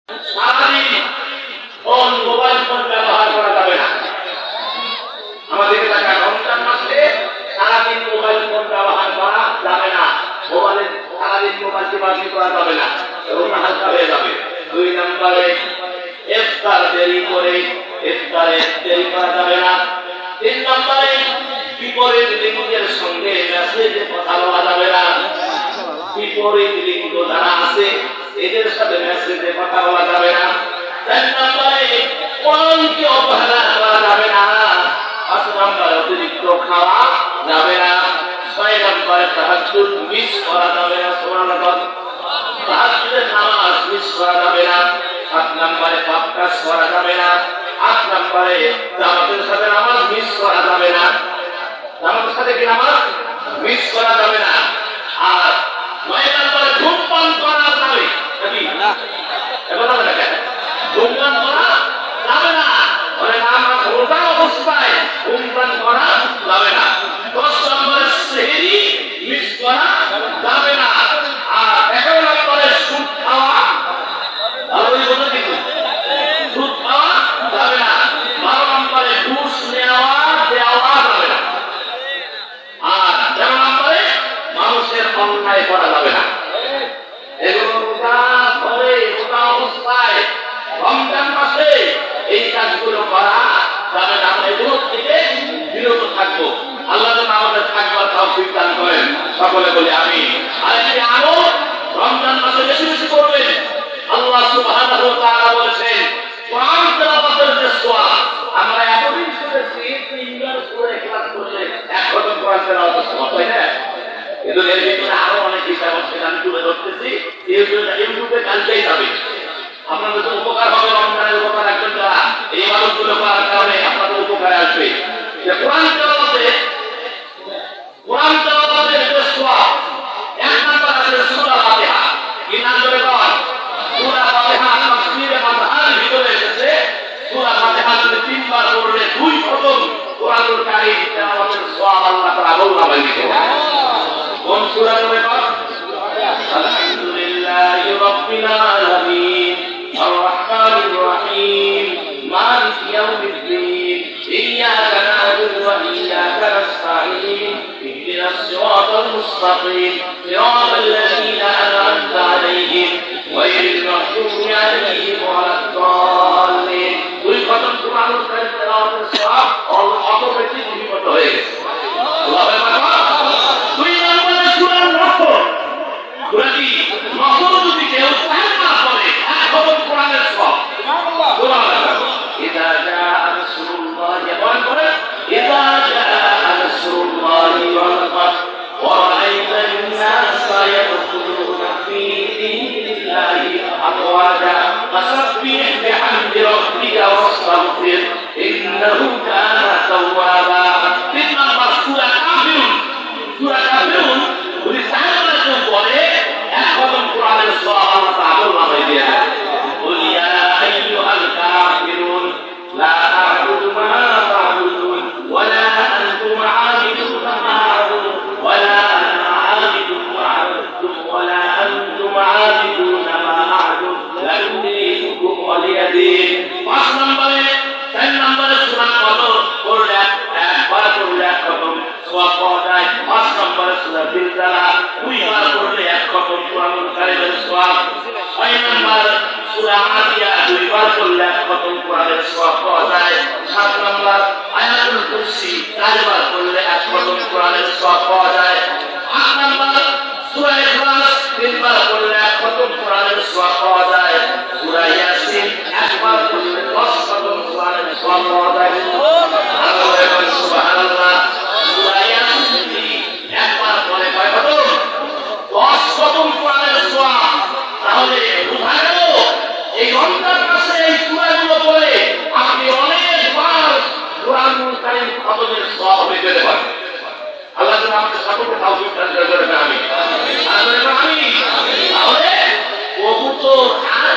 সারাদিন phone mobile phone ব্যবহার করা যাবে না। আমাদের এলাকায় রমজান মাসে সারাদিন মোবাইল ফোন ব্যবহার করা যাবে না। মোবাইলে সারাদিন মোবাইল টিপাটিপি করা যাবে না, রোজা হালকা হয়ে যাবে। 2 নম্বরে ইফতার দেরি করে ইফতারে দেরি করা যাবে না। 3 নম্বরে বিপরীত লিঙ্গের সঙ্গে মেসেজে কথা বলা যাবে না। বিপরীত লিঙ্গ যারা আছে এদের সাথে মেসেজে কথা বলা যাবে না। 4 নম্বরে কোরআনকে অবহেলা করা যাবে না। 5 নম্বরে অতিরিক্ত খাওয়া যাবে না। 6 নম্বরে তাহাজ্জুদ মিস করা যাবে না। সুবহানাল্লাহ, তাহাজ্জুদের নামাজ মিস করা যাবে না। 7 নম্বরে পাপ কাজ করা যাবে না। 8 নম্বরে জামাতের সাথে নামাজ মিস করা যাবে না। জামাতের সাথে কি নামাজ মিস করা যাবে না। আর 9 নম্বরে ধূমপান করা যাবে না। এবার যাবে না, কেন ধূমপান করা যাবে না? মানে নামাজ রোজা অবস্থায় ধূমপান করা যাবে না। 10 নম্বরে সেহরি মিস করা যাবে না। আর 11 নম্বরে সুদ খাওয়া সুদ খাওয়া যাবে না। 12 নম্বরে ঘুষ নেওয়া দেওয়া যাবে না। আর 13 নম্বরে মানুষের অন্যায় করা যাবে না। এগুলো রোজা ধরে রোজা অবস্থায় রমজান মাসে এই কাজগুলো করা যাবে না। আমরা এগুলো থেকে বিরত থাকবো। আল্লাহ যেন আমাদের থাকবার তৌফিক দান করেন। সকলে বলি আমিন। আর একটি আমল রমজান মাসে বেশি বেশি করবেন। আল্লাহ সুবহানাহু ওয়া তাআলা বলেছেন কোরআন তেলাওয়াতের যে সওয়াব আমরা এতদিন শুনেছি, 3বার সূরা ইখলাস করলে 1 খতম কোরআন তেলাওয়াতের সওয়াব, তাই না? কিন্তু এর ভিতরে আরো অনেক হিসাব আছে, আমি তুলে ধরতেছি। ইউটিউবে কালকেই যাবে। আপনাদের তো উপকার হবে। রমজানের উপকার রাখবেন যারা, এই ইবাদতগুলো করার কারণে আপনাদের উপকারে আসবে। যে কোরআন তেলাওয়াতের যে সওয়াব, 1 নম্বর আছে সূরা ফাতিহা। কি নাম ধরে কর? সূরা ফাতিহা। তাফসীরে মাযহার ভিতরে এসেছে সূরা ফাতিহা যদি 3বার পড়লে 2 খতম কোরআনুল কারীম তেলাওয়াতের সওয়াব আল্লাহ তাআলা আমল দিতে পারে। কোন সূরা ধরে কর? আলহামদুলিল্লাহি রাব্বিল আলামিন আর রাহমানির রহিম মালিকি ইয়াউমিদ্দিন ইয়্যাকা না'বুদু ওয়া ইয়্যাকা নাস্তাঈন ইহদিনাস সিরাতাল মুস্তাকিম সিরাতাল লাযীনা আন'আমতা আলাইহিম গায়রিল মাগদুবি আলাইহিম ওয়ালাদ-দাল্লিন। 2 খতম কোরআনুল কারীম তেলাওয়াতের সওয়াব অটোমেটিক নিয়মিত হয়ে গেছে। আল্লাহু আকবার। 2 নম্বরে সূরা নহল। সূরা কি? নহল যদি কেউ না পড়ে 1 খতম কোরআনের সওয়াব। সুবহানাল্লাহ। ইযা জাআ রাসূলুল্লাহি বলেন করে ইযা জাআ রাসূলুল্লাহি ওয়াল ফাতহ ওয়া রাআইতান নাসা ইয়াদখুলুনা ফী দীনিল্লাহি আফওয়াজা ফাসাব্বিহ বিহামদি রাব্বিকা ওয়াস্তাগফির ইন্নাহু কানা তাওয়াবা। 3 নম্বর সূরা কাফিরুন। সূরা কাফিরুন যদি সাহাবারা কেউ পড়ে 1 খতম কোরআনের সওয়াব আল্লাহ তাআলা নামায় দিয়ে দেন। قل يا أيها الكافرون لا أعبد ما تعبدون ولا أنتم عابدون ما أعبد ولا أنا عابد ما عبدتم ولا أنتم عابدون ما أعبد لكم دينكم ولي دين। 5 নম্বরে 4 নম্বরে সূরা কদর পড়লে একবার পড়লে 1 খতম সওয়াব পাওয়া যায়। 5 নম্বরে সূরা জিলজালা 2 বার পড়লে 1 খতম কোরআনুল কারীমের সওয়াব। 6 নম্বর সূরা আদিয়া 2 বার পড়লে 1 খতম কোরআনের সওয়াব পাওয়া যায়। 7 নম্বর আয়াতুল কুরসি 4 বার পড়লে 1 খতম কোরআনের সওয়াব পাওয়া যায়। 8 নম্বর সূরা ইখলাস 3 বার পড়লে 1 খতম কোরআনের সওয়াব পাওয়া যায়। সূরা ইয়াসিন 1 বার পড়লে 10 খতম কোরআনের সওয়াব পাওয়া যায়। সুবহানাল্লাহ। সূরা ইয়াসিন যদি 1 বার পড়লে কয় খতম? 10 খতম কোরআনের সওয়াব। তাহলে বোঝা গেল এই রমজান মাসে এই সূরাগুলো পড়ে আপনি অনেকবার কোরআনুল কারীম খতমের সওয়াব পেতে পারেন। আল্লাহ যেন আমাদের সকলকে তৌফিক দান করেন। আমিন। আমিন। তাহলে কবুতর আর